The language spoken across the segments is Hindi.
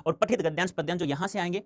और पठित गद्यांश पद्यांश जो यहाँ से आएंगे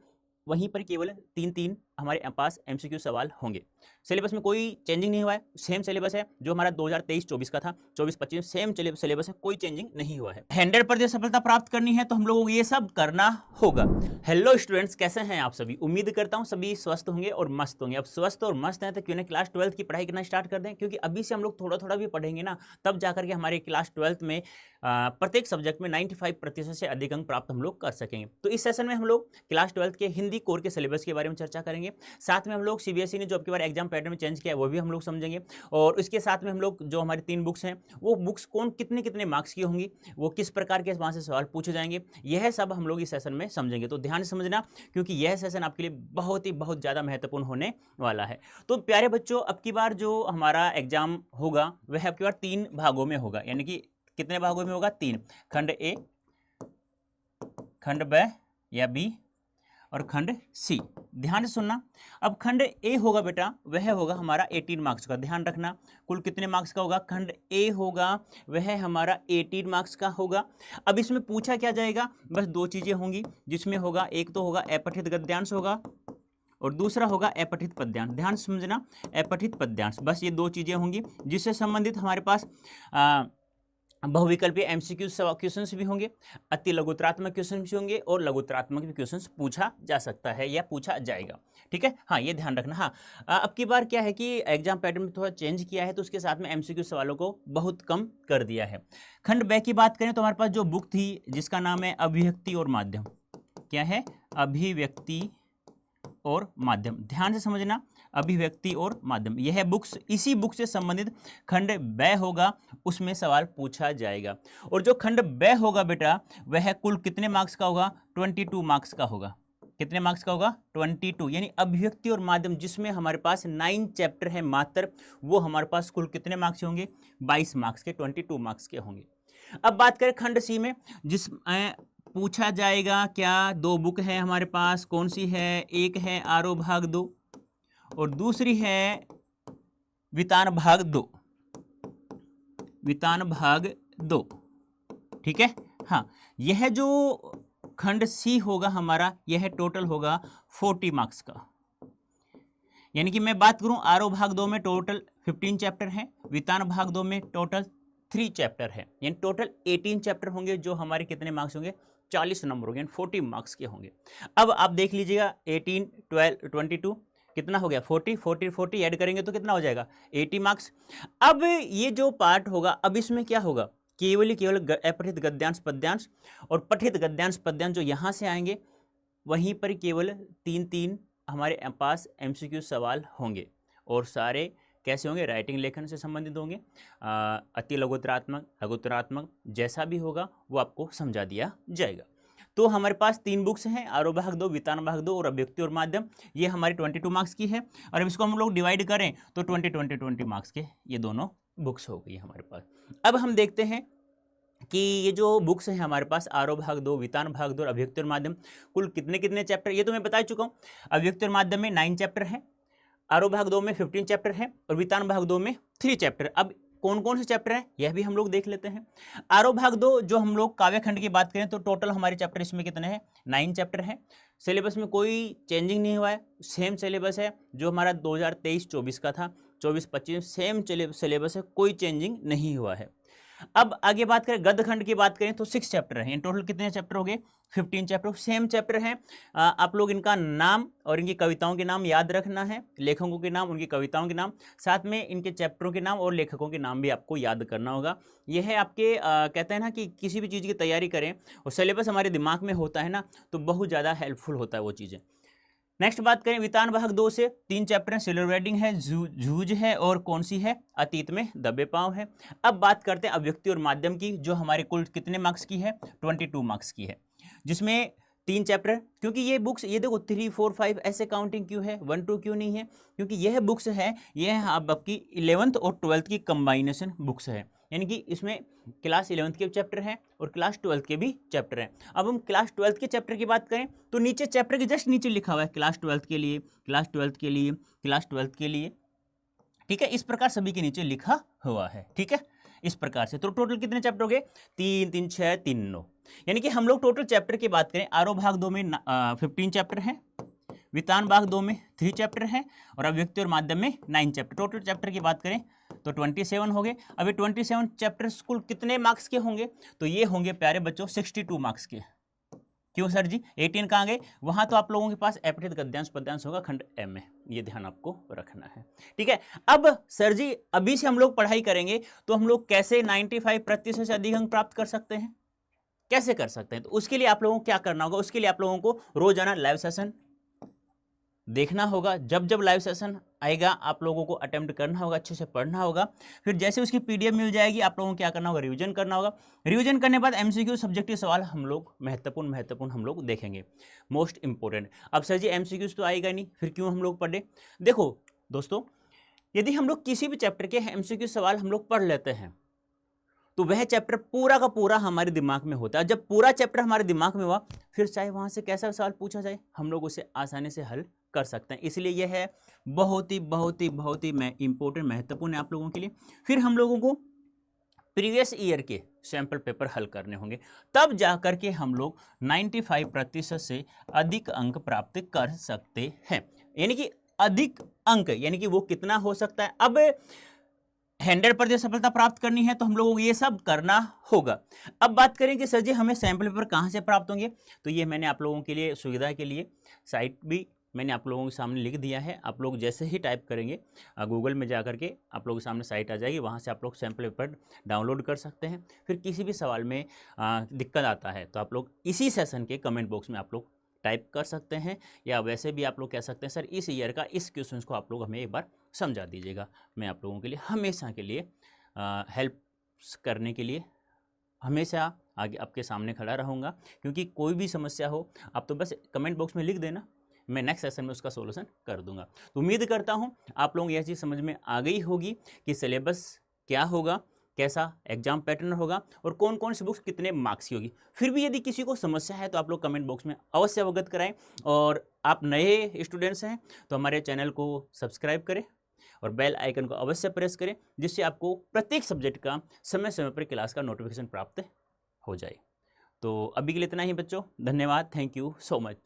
वहीं पर केवल 3 हमारे पास एमसीक्यू सवाल होंगे। सिलेबस में कोई चेंजिंग नहीं हुआ है, सेम सिलेबस है जो हमारा 2023-24 का था, 24-25 सेम सिलेबस है, कोई चेंजिंग नहीं हुआ है। 100% सफलता प्राप्त करनी है तो हम लोगों को ये सब करना होगा। हेलो स्टूडेंट्स, कैसे हैं आप सभी? उम्मीद करता हूं सभी स्वस्थ होंगे और मस्त होंगे। अब स्वस्थ और मस्त हैं तो क्यों ना क्लास 12 की पढ़ाई करना स्टार्ट कर दें, क्योंकि अभी से हम लोग थोड़ा थोड़ा भी पढ़ेंगे ना, तब जाकर के हमारे क्लास 12 में प्रत्येक सब्जेक्ट में 95% से अधिक अंक प्राप्त हम लोग कर सकेंगे। तो इस सेशन में हम लोग क्लास 12 के हिंदी कोर के सिलेबस के बारे में चर्चा करेंगे। साथ में हम लोग सीबीएसई ने जो आपकी बार एग्जाम पैटर्न में चेंज किया है वो भी हम लोग समझेंगे, और इसके साथ में हम लोग जो हमारी 3 बुक्स हैं वो बुक्स कौन कितने कितने मार्क्स की होंगी, वो किस प्रकार के वहाँ से सवाल पूछे जाएंगे, यह सब हम लोग इस सेशन में समझेंगे। तो ध्यान से समझना, क्योंकि यह सेशन आपके लिए बहुत ज़्यादा महत्वपूर्ण होने वाला है। तो प्यारे बच्चों, अब की बार जो हमारा एग्जाम होगा वह अब की बार 3 भागों में होगा। यानी कि कितने भागों में होगा? 3। खंड ए, खंड ब या बी और खंड सी। ध्यान से सुनना। अब खंड ए होगा बेटा, वह होगा हमारा 18 मार्क्स का। ध्यान रखना, कुल कितने मार्क्स का होगा? खंड ए होगा वह हमारा 18 मार्क्स का होगा। अब इसमें पूछा क्या जाएगा? बस 2 चीजें होंगी जिसमें होगा, एक तो होगा अपठित गद्यांश होगा और दूसरा होगा अपठित पद्यांश। ध्यान समझना, अपठित पद्यांश, बस ये 2 चीजें होंगी जिससे संबंधित हमारे पास बहुविकल्पीय एमसीक्यू क्वेश्चंस भी होंगे, अति लघुत्रात्मक क्वेश्चन भी होंगे और लघुत्रात्मक भी क्वेश्चंस पूछा जा सकता है या पूछा जाएगा। ठीक है, हाँ ये ध्यान रखना। हाँ, अब की बार क्या है कि एग्जाम पैटर्न में थोड़ा चेंज किया है, तो उसके साथ में एमसीक्यू सवालों को बहुत कम कर दिया है। खंड ब की बात करें तो हमारे पास जो बुक थी जिसका नाम है अभिव्यक्ति और माध्यम। क्या है? अभिव्यक्ति और माध्यम। ध्यान से समझना, अभिव्यक्ति और माध्यम, यह बुक्स, इसी बुक से संबंधित खंड ब होगा, उसमें सवाल पूछा जाएगा। और जो खंड ब होगा बेटा, वह कुल कितने मार्क्स का होगा? 22 मार्क्स का होगा। कितने मार्क्स का होगा? 22। यानी अभिव्यक्ति और माध्यम जिसमें हमारे पास 9 चैप्टर है मात्र, वो हमारे पास कुल कितने मार्क्स होंगे? 22 मार्क्स के, 22 मार्क्स के होंगे। अब बात करें खंड सी में, जिस पूछा जाएगा क्या? 2 बुक है हमारे पास, कौन सी है? एक है आरो भाग 2 और दूसरी है वितान भाग 2। वितान भाग 2, ठीक है। हाँ, यह जो खंड सी होगा हमारा, यह टोटल होगा 40 मार्क्स का। यानी कि मैं बात करूं, आरो भाग 2 में टोटल 15 चैप्टर हैं, वितान भाग 2 में टोटल 3 चैप्टर है, यानी टोटल 18 चैप्टर होंगे, जो हमारे कितने मार्क्स होंगे? 40 नंबर होंगे, 40 मार्क्स के होंगे। अब आप देख लीजिएगा, 18, 12, 22 कितना हो गया? 40 ऐड करेंगे तो कितना हो जाएगा? 80 मार्क्स। अब ये जो पार्ट होगा, अब इसमें क्या होगा? केवल अपठित गद्यांश पद्यांश और पठित गद्यांश पद्यांश जो यहाँ से आएंगे वहीं पर केवल 3 हमारे पास एमसीक्यू सवाल होंगे, और सारे कैसे होंगे? राइटिंग लेखन से संबंधित होंगे, अति लघुत्रात्मक, लघुत्रात्मक, जैसा भी होगा वो आपको समझा दिया जाएगा। तो हमारे पास 3 बुक्स हैं, आरो भाग 2, वितान भाग 2 और अभिव्यक्ति और माध्यम। ये हमारी 22 मार्क्स की है, और अब इसको हम लोग डिवाइड करें तो 20 मार्क्स के ये दोनों बुक्स हो गई हमारे पास। अब हम देखते हैं कि ये जो बुक्स हैं हमारे पास, आरो भाग 2, वितान भाग 2 और अभिव्यक्ति और माध्यम, कुल कितने चैप्टर? ये तो मैं बता चुका हूँ। अभिव्यक्ति और माध्यम में 9 चैप्टर हैं, आरो भाग 2 में 15 चैप्टर हैं और वितान भाग 2 में 3 चैप्टर। अब कौन कौन से चैप्टर हैं यह भी हम लोग देख लेते हैं। आरो भाग 2 जो हम लोग काव्य खंड की बात करें तो टोटल हमारे चैप्टर इसमें कितने हैं? 9 चैप्टर हैं। सिलेबस में कोई चेंजिंग नहीं हुआ है, सेम सिलेबस है जो हमारा 2023-24 का था, 24-25 सेम सिलेबस है, कोई चेंजिंग नहीं हुआ है। अब आगे बात करें, गद्य खंड की बात करें तो 6 चैप्टर हैं। इन टोटल कितने चैप्टर हो गए? 15 चैप्टर, सेम चैप्टर हैं। आप लोग इनका नाम और इनकी कविताओं के नाम याद रखना है, लेखकों के नाम, उनकी कविताओं के नाम, साथ में इनके चैप्टरों के नाम और लेखकों के नाम भी आपको याद करना होगा। यह है आपके कहते हैं ना कि किसी भी चीज़ की तैयारी करें और सिलेबस हमारे दिमाग में होता है ना, तो बहुत ज़्यादा हेल्पफुल होता है वो चीज़ें। नेक्स्ट बात करें, वितान भाग 2 से 3 चैप्टर हैं, सिल्वर वेडिंग है, जूझ है और कौन सी है? अतीत में दबे पांव है। अब बात करते हैं अभिव्यक्ति और माध्यम की, जो हमारे कुल कितने मार्क्स की है? 22 मार्क्स की है, जिसमें 3 चैप्टर, क्योंकि ये बुक्स, ये देखो 3, 4, 5 ऐसे काउंटिंग क्यों है, 1, 2 क्यों नहीं है? क्योंकि यह बुक्स है, यह आपकी 11th और 12th की कंबाइनेशन बुक्स है, यानी कि इसमें क्लास 11th के चैप्टर हैं और क्लास 12th के भी चैप्टर हैं। अब हम क्लास 12th के चैप्टर की बात करें तो नीचे चैप्टर के जस्ट नीचे लिखा हुआ है क्लास 12th के लिए, क्लास 12th के लिए, क्लास 12th के लिए, ठीक है। इस प्रकार सभी के नीचे लिखा हुआ है, ठीक है, इस प्रकार से। तो टोटल कितने चैप्टर हो गए? 3, 3, 6, 3, 9। यानी कि हम लोग टोटल चैप्टर की बात करें, आरोह भाग 2 में 15 चैप्टर हैं, वितान भाग 2 में 3 चैप्टर हैं, और अभिव्यक्ति और माध्यम में 9 चैप्टर। टोटल चैप्टर की बात करें तो 27 हो गए। अब ये 27 चैप्टर्स कुल कितने मार्क्स के होंगे? तो ये होंगे प्यारे बच्चों 62 मार्क्स के। क्यों सर जी 18 कहाँ गए? वहां तो आप लोगों के पास एपठित गद्यांश पद्यांश होगा खंड एम में, ये ध्यान आपको रखना है, ठीक है। अब सर जी अभी से हम लोग पढ़ाई करेंगे तो हम लोग कैसे 95% से अधिक अंक प्राप्त कर सकते हैं, कैसे कर सकते हैं? तो उसके लिए आप लोगों को क्या करना होगा, उसके लिए आप लोगों को रोजाना लाइव सेशन देखना होगा। जब जब लाइव सेशन आएगा आप लोगों को अटेम्प्ट करना होगा, अच्छे से पढ़ना होगा। फिर जैसे उसकी पीडीएफ मिल जाएगी आप लोगों को क्या करना होगा, रिवीजन करना होगा। रिवीजन करने के बाद एमसीक्यू सब्जेक्टिव सवाल हम लोग महत्वपूर्ण हम लोग देखेंगे, मोस्ट इंपॉर्टेंट। अब सर जी एमसीक्यूज तो आएगा नहीं, फिर क्यों हम लोग पढ़े? देखो दोस्तों, यदि हम लोग किसी भी चैप्टर के एमसीक्यू सवाल हम लोग पढ़ लेते हैं तो वह चैप्टर पूरा का पूरा हमारे दिमाग में होता है। जब पूरा चैप्टर हमारे दिमाग में हुआ, फिर चाहे वहां से कैसा सवाल पूछा जाए हम लोग उसे आसानी से हल कर सकते हैं। इसलिए यह है बहुत ही इंपॉर्टेंट, महत्वपूर्ण है आप लोगों के लिए। फिर हम लोगों को प्रीवियस ईयर के सैंपल पेपर हल करने होंगे, तब जाकर के हम लोग 95% से अधिक अंक प्राप्त कर सकते हैं। यानी कि अधिक अंक यानी कि वो कितना हो सकता है? अब 100% सफलता प्राप्त करनी है तो हम लोगों को ये सब करना होगा। अब बात करें कि सर जी हमें सैंपल पेपर कहाँ से प्राप्त होंगे, तो ये मैंने आप लोगों के लिए सुविधा के लिए साइट भी मैंने आप लोगों के सामने लिख दिया है। आप लोग जैसे ही टाइप करेंगे गूगल में जा करके आप लोगों के सामने साइट आ जाएगी, वहाँ से आप लोग सैंपल पेपर डाउनलोड कर सकते हैं। फिर किसी भी सवाल में दिक्कत आता है तो आप लोग इसी सेशन के कमेंट बॉक्स में आप लोग टाइप कर सकते हैं, या वैसे भी आप लोग कह सकते हैं सर इस ईयर का इस क्वेश्चन को आप लोग हमें एक बार समझा दीजिएगा। मैं आप लोगों के लिए हमेशा के लिए हेल्प करने के लिए हमेशा आगे आपके सामने खड़ा रहूँगा, क्योंकि कोई भी समस्या हो आप तो बस कमेंट बॉक्स में लिख देना, मैं नेक्स्ट सेशन में उसका सॉल्यूशन कर दूंगा। तो उम्मीद करता हूँ आप लोगों को यह चीज़ समझ में आ गई होगी कि सिलेबस क्या होगा, कैसा एग्जाम पैटर्न होगा और कौन कौन सी बुक्स कितने मार्क्स की होगी। फिर भी यदि किसी को समस्या है तो आप लोग कमेंट बॉक्स में अवश्य अवगत कराएं, और आप नए स्टूडेंट्स हैं तो हमारे चैनल को सब्सक्राइब करें और बेल आइकन को अवश्य प्रेस करें, जिससे आपको प्रत्येक सब्जेक्ट का समय समय पर क्लास का नोटिफिकेशन प्राप्त हो जाए। तो अभी के लिए इतना ही बच्चों, धन्यवाद, थैंक यू सो मच।